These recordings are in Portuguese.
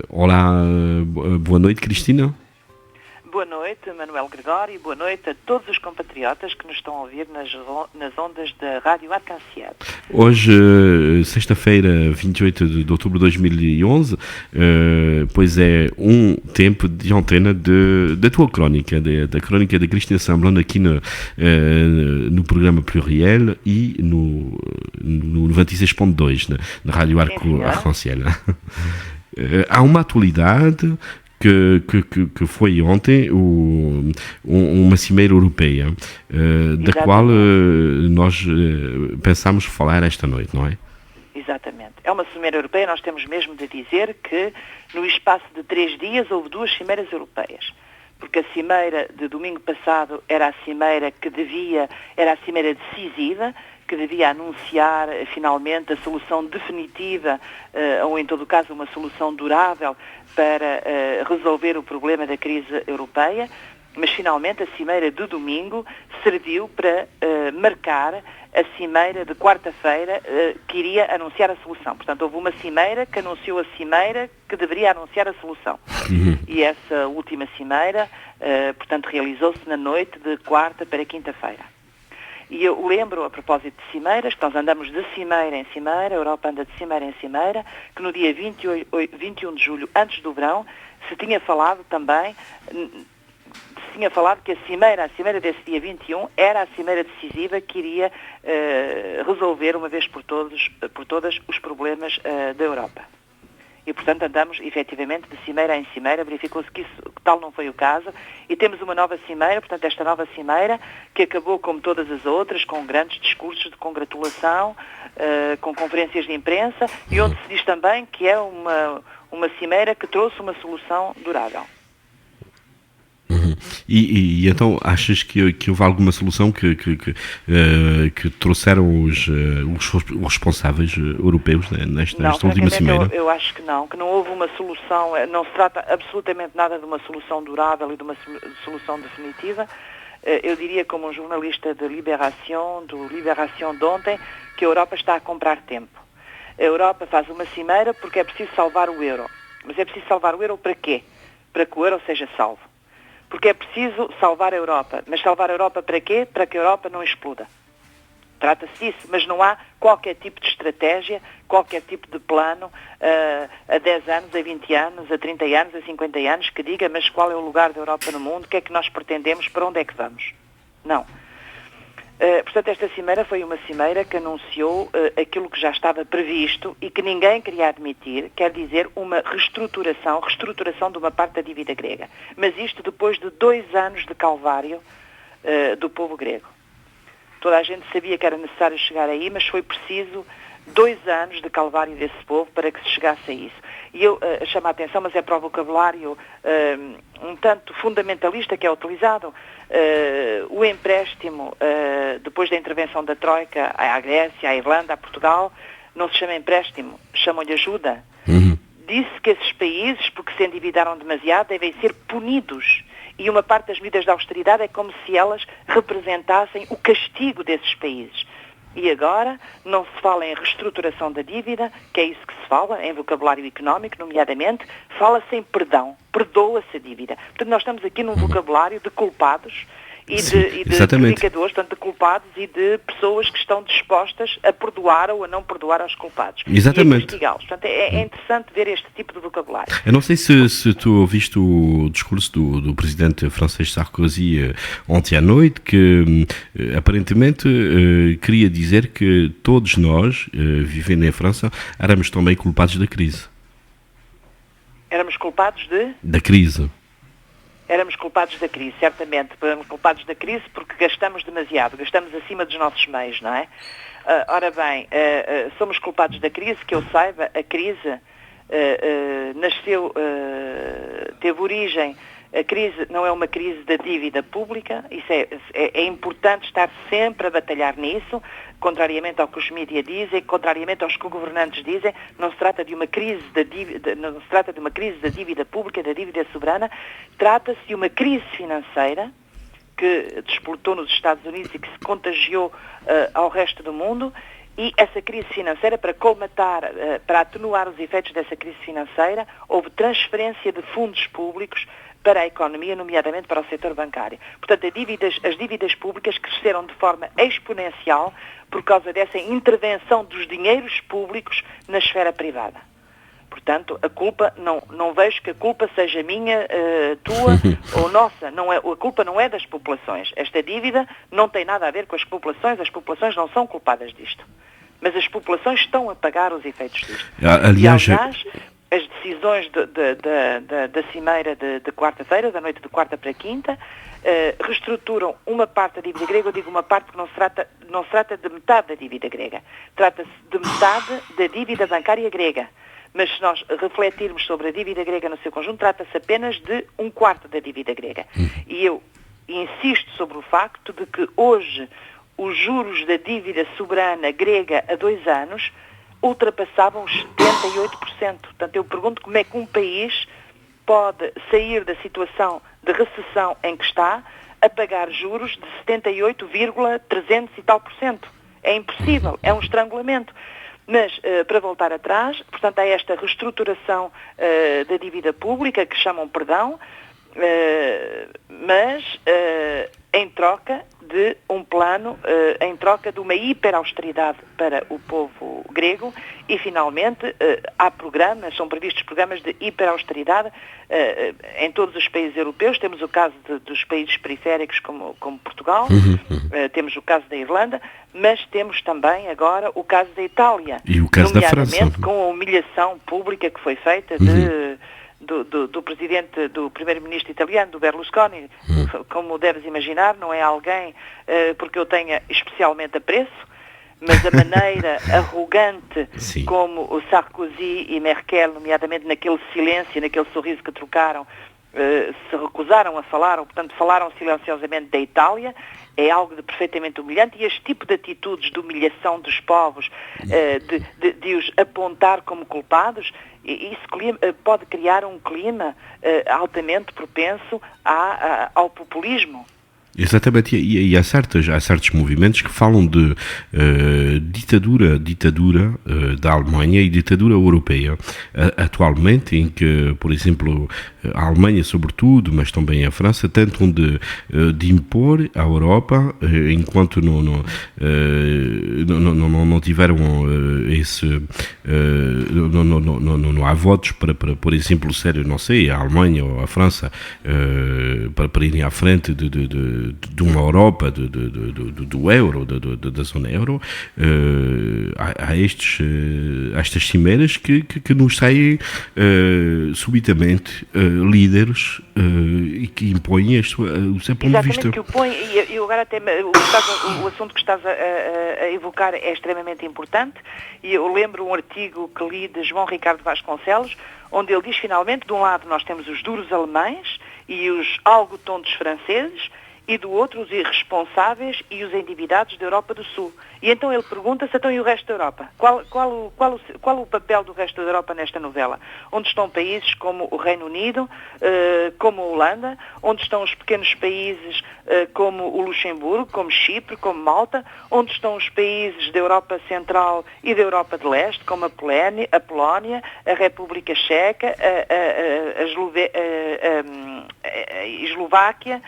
Olá, boa noite, Cristina. Boa noite, Manuel Gregório, e boa noite a todos os compatriotas que nos estão a ouvir nas ondas da Rádio Arc-en-Ciel. Hoje, sexta-feira, 28 de outubro de 2011, pois é um tempo de antena da tua crónica, da crónica da Cristina Samblon aqui no programa Pluriel e no 96.2, na Rádio Arc-en-Ciel. Há uma atualidade que foi ontem uma cimeira europeia, da qual nós pensámos falar esta noite, não é? Exatamente. É uma cimeira europeia, nós temos mesmo de dizer que no espaço de 3 dias houve 2 cimeiras europeias. Porque a cimeira de domingo passado era a cimeira decisiva, que devia anunciar finalmente a solução definitiva, ou em todo caso uma solução durável para resolver o problema da crise europeia, mas finalmente a cimeira de domingo serviu para marcar a cimeira de quarta-feira que iria anunciar a solução. Portanto, houve uma cimeira que anunciou a cimeira que deveria anunciar a solução. E essa última cimeira, portanto, realizou-se na noite de quarta para quinta-feira. E eu lembro, a propósito de cimeiras, que nós andamos de cimeira em cimeira, a Europa anda de cimeira em cimeira, que no dia 21 de julho, antes do verão, se tinha falado também, que a cimeira desse dia 21, era a cimeira decisiva que iria resolver uma vez por todas os problemas da Europa. E, portanto, andamos, efetivamente, de cimeira em cimeira, verificou-se que tal não foi o caso, e temos uma nova cimeira, portanto, esta nova cimeira, que acabou, como todas as outras, com grandes discursos de congratulação, com conferências de imprensa, e onde se diz também que é uma cimeira que trouxe uma solução durável. E então achas que houve alguma solução que trouxeram os responsáveis europeus nesta última cimeira? Eu acho que não houve uma solução, não se trata absolutamente nada de uma solução durável e de uma solução definitiva. Eu diria, como um jornalista de Libération de ontem, que a Europa está a comprar tempo. A Europa faz uma cimeira porque é preciso salvar o euro. Mas é preciso salvar o euro para quê? Para que o euro seja salvo. Porque é preciso salvar a Europa. Mas salvar a Europa para quê? Para que a Europa não exploda. Trata-se disso, mas não há qualquer tipo de estratégia, qualquer tipo de plano a 10 anos, a 20 anos, a 30 anos, a 50 anos, que diga, mas qual é o lugar da Europa no mundo, o que é que nós pretendemos, para onde é que vamos? Não. Portanto, esta cimeira foi uma cimeira que anunciou aquilo que já estava previsto e que ninguém queria admitir, quer dizer, uma reestruturação de uma parte da dívida grega. Mas isto depois de 2 anos de calvário do povo grego. Toda a gente sabia que era necessário chegar aí, mas foi preciso 2 anos de calvário desse povo para que se chegasse a isso. E eu chamo a atenção, mas é para o vocabulário um tanto fundamentalista que é utilizado. O empréstimo, depois da intervenção da Troika à Grécia, à Irlanda, a Portugal, não se chama empréstimo, chamam-lhe ajuda. Disse que esses países, porque se endividaram demasiado, devem ser punidos. E uma parte das medidas de austeridade é como se elas representassem o castigo desses países. E agora não se fala em reestruturação da dívida, que é isso que se fala, em vocabulário económico, nomeadamente, fala-se em perdão, perdoa-se a dívida. Portanto, nós estamos aqui num vocabulário de culpados e de predicadores, portanto, de culpados e de pessoas que estão dispostas a perdoar ou a não perdoar aos culpados. Exatamente. E a castigá-los. Portanto, é interessante ver este tipo de vocabulário. Eu não sei se tu ouviste o discurso do presidente francês Sarkozy ontem à noite, que aparentemente queria dizer que todos nós, vivendo em França, éramos também culpados da crise. Éramos culpados da crise. Éramos culpados da crise, certamente. Éramos culpados da crise porque gastamos demasiado, gastamos acima dos nossos meios, não é? Ora bem, somos culpados da crise, que eu saiba, a crise teve origem, a crise não é uma crise da dívida pública, isso é importante estar sempre a batalhar nisso, contrariamente ao que os mídias dizem, contrariamente aos que os governantes dizem, não se trata de uma crise da dívida, não se trata de uma crise da dívida pública, da dívida soberana, trata-se de uma crise financeira que desplotou nos Estados Unidos e que se contagiou ao resto do mundo E essa crise financeira, para colmatar, para atenuar os efeitos dessa crise financeira, houve transferência de fundos públicos para a economia, nomeadamente para o setor bancário. Portanto, as dívidas públicas cresceram de forma exponencial por causa dessa intervenção dos dinheiros públicos na esfera privada. Portanto, a culpa, não vejo que a culpa seja minha, tua ou nossa. A culpa não é das populações. Esta dívida não tem nada a ver com as populações não são culpadas disto. Mas as populações estão a pagar os efeitos disto. Aliás, as decisões da cimeira de quarta-feira, da noite de quarta para quinta, reestruturam uma parte da dívida grega. Eu digo uma parte porque não se trata de metade da dívida grega. Trata-se de metade da dívida bancária grega. Mas se nós refletirmos sobre a dívida grega no seu conjunto, trata-se apenas de um quarto da dívida grega. E eu insisto sobre o facto de que hoje os juros da dívida soberana grega a 2 anos ultrapassavam os 78%. Portanto, eu pergunto como é que um país pode sair da situação de recessão em que está a pagar juros de 78,300 e tal por cento. É impossível, é um estrangulamento. Mas, para voltar atrás, portanto, há esta reestruturação da dívida pública, que chamam perdão, mas em troca de um plano, em troca de uma hiperausteridade para o povo grego e, finalmente, há programas, são previstos programas de hiperausteridade em todos os países europeus. Temos o caso dos países periféricos como Portugal, temos o caso da Irlanda, mas temos também agora o caso da Itália, e o caso da França, com a humilhação pública que foi feita do presidente, do primeiro-ministro italiano, do Berlusconi. Como deves imaginar, não é alguém porque eu tenha especialmente apreço, mas a maneira arrogante como o Sarkozy e Merkel, nomeadamente naquele silêncio, naquele sorriso que trocaram, se recusaram a falar, ou portanto falaram silenciosamente da Itália, é algo de perfeitamente humilhante. E este tipo de atitudes de humilhação dos povos, de os apontar como culpados, isso pode criar um clima altamente propenso ao populismo. Exatamente, e há certos movimentos que falam de ditadura da Alemanha e ditadura europeia atualmente, em que, por exemplo, a Alemanha sobretudo, mas também a França, tentam de impor à Europa, enquanto não tiveram não há votos para, por exemplo, sério, não sei, a Alemanha ou a França para irem à frente de uma Europa, do euro, da zona euro. Há estas cimeiras que nos saem subitamente líderes e que impõem o seu ponto de vista. Exatamente, que o põe, e agora até o assunto que estás a evocar é extremamente importante, e eu lembro um artigo que li de João Ricardo Vasconcelos, onde ele diz, finalmente, de um lado nós temos os duros alemães e os algo tontos franceses, e do outro os irresponsáveis e os endividados da Europa do Sul. E então ele pergunta-se, então, e o resto da Europa? Qual o papel do resto da Europa nesta novela? Onde estão países como o Reino Unido, como a Holanda? Onde estão os pequenos países como o Luxemburgo, como Chipre, como Malta? Onde estão os países da Europa Central e da Europa de Leste, como a Polónia, a República Checa, a Eslováquia?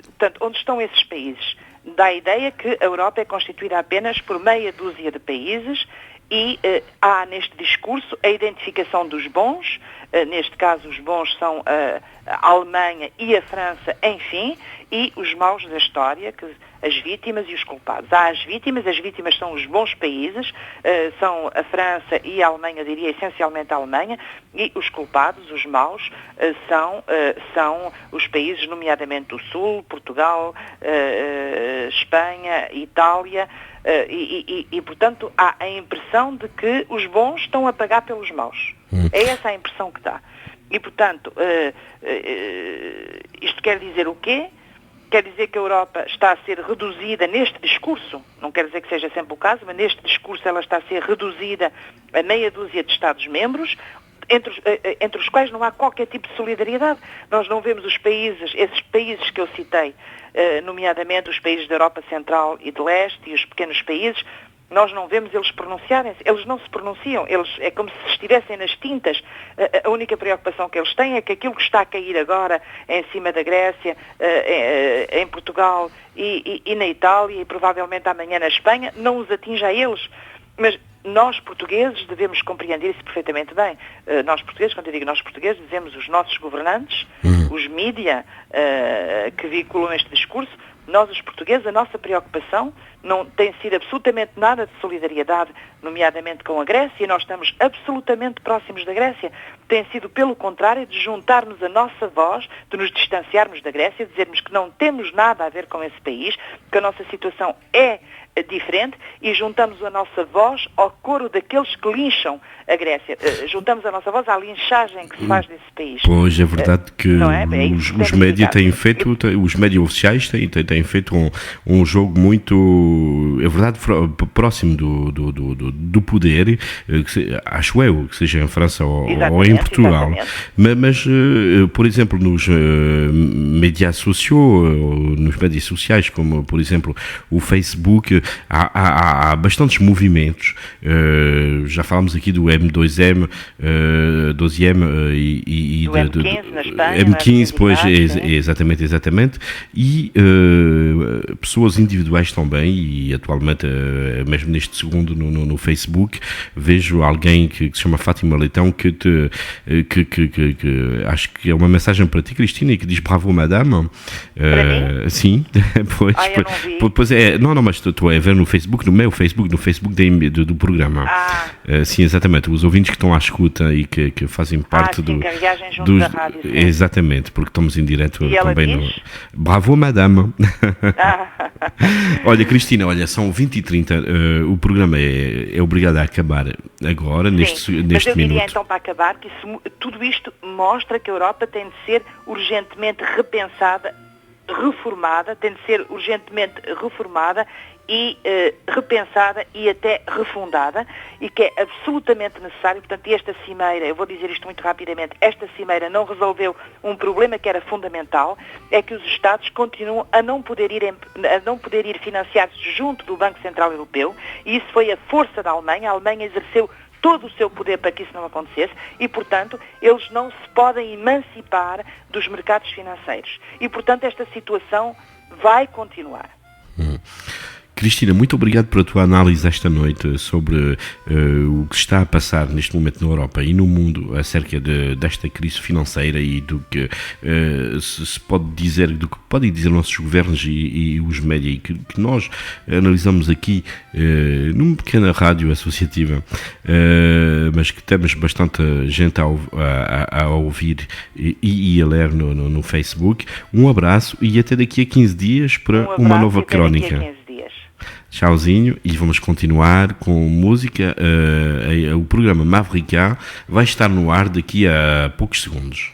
Portanto, onde estão esses países? Dá a ideia que a Europa é constituída apenas por meia dúzia de países e há neste discurso a identificação dos bons, neste caso os bons são a Alemanha e a França, enfim, e os maus da história, as vítimas e os culpados. Há as vítimas são os bons países, são a França e a Alemanha, eu diria essencialmente a Alemanha, e os culpados, os maus, são os países, nomeadamente do Sul, Portugal, Espanha, Itália, e, portanto, há a impressão de que os bons estão a pagar pelos maus. É essa a impressão que dá. E, portanto, isto quer dizer o quê? Quer dizer que a Europa está a ser reduzida neste discurso, não quer dizer que seja sempre o caso, mas neste discurso ela está a ser reduzida a meia dúzia de Estados-membros, entre os quais não há qualquer tipo de solidariedade. Nós não vemos esses países que eu citei, nomeadamente os países da Europa Central e de Leste e os pequenos países, Nós não vemos eles pronunciarem-se, eles não se pronunciam, eles é como se estivessem nas tintas. A única preocupação que eles têm é que aquilo que está a cair agora em cima da Grécia, em Portugal e na Itália e provavelmente amanhã na Espanha, não os atinja a eles. Mas nós portugueses devemos compreender isso perfeitamente bem. Nós portugueses, quando eu digo nós portugueses, dizemos os nossos governantes, os mídia que veiculam este discurso. Nós, os portugueses, a nossa preocupação não tem sido absolutamente nada de solidariedade, nomeadamente com a Grécia, e nós estamos absolutamente próximos da Grécia. Tem sido, pelo contrário, de juntarmos a nossa voz, de nos distanciarmos da Grécia, de dizermos que não temos nada a ver com esse país, que a nossa situação é diferente, e juntamos a nossa voz ao coro daqueles que lincham a Grécia. Juntamos a nossa voz à linchagem que se faz desse país. Pois, é verdade que os médias têm feito, os médias oficiais têm feito um jogo muito, é verdade, próximo do poder, acho eu, que seja em França ou em Portugal. Mas, por exemplo, nos médias sociais, como, por exemplo, o Facebook, há bastantes movimentos. Já falámos aqui do M2M, 12M e do M15 na Espanha. M15, pois, exatamente. E pessoas individuais também, e atualmente, mesmo neste segundo no Facebook, vejo alguém que se chama Fátima Leitão, que acho que é uma mensagem para ti, Cristina, e que diz bravo, madame. Sim, pois. Eu não vi. Pois é, não, mas tu é ver no Facebook, no meu Facebook, no Facebook do programa. Sim, exatamente. Os ouvintes que estão à escuta e que fazem parte que viagem junto da rádio. Sim. Exatamente, porque estamos em direto e também ela diz? Bravo, madame. Olha, Cristina, são 20h30, o programa é obrigado a acabar agora, neste minuto. Mas eu diria então, para acabar, que tudo isto mostra que a Europa tem de ser urgentemente repensada, reformada, tem de ser urgentemente reformada e repensada e até refundada, e que é absolutamente necessário. Portanto, esta cimeira, eu vou dizer isto muito rapidamente, esta cimeira não resolveu um problema que era fundamental, é que os Estados continuam a não poder ir financiar-se junto do Banco Central Europeu, e isso foi a força da Alemanha. A Alemanha exerceu todo o seu poder para que isso não acontecesse e, portanto, eles não se podem emancipar dos mercados financeiros. E, portanto, esta situação vai continuar. Cristina, muito obrigado pela tua análise esta noite sobre o que está a passar neste momento na Europa e no mundo acerca desta crise financeira e do que se pode dizer, do que podem dizer nossos governos e os médias, e que nós analisamos aqui numa pequena rádio associativa, mas que temos bastante gente a ouvir e a ler no Facebook. Um abraço e até daqui a 15 dias para uma nova crónica. Tchauzinho, e vamos continuar com música. O programa Mavricard vai estar no ar daqui a poucos segundos.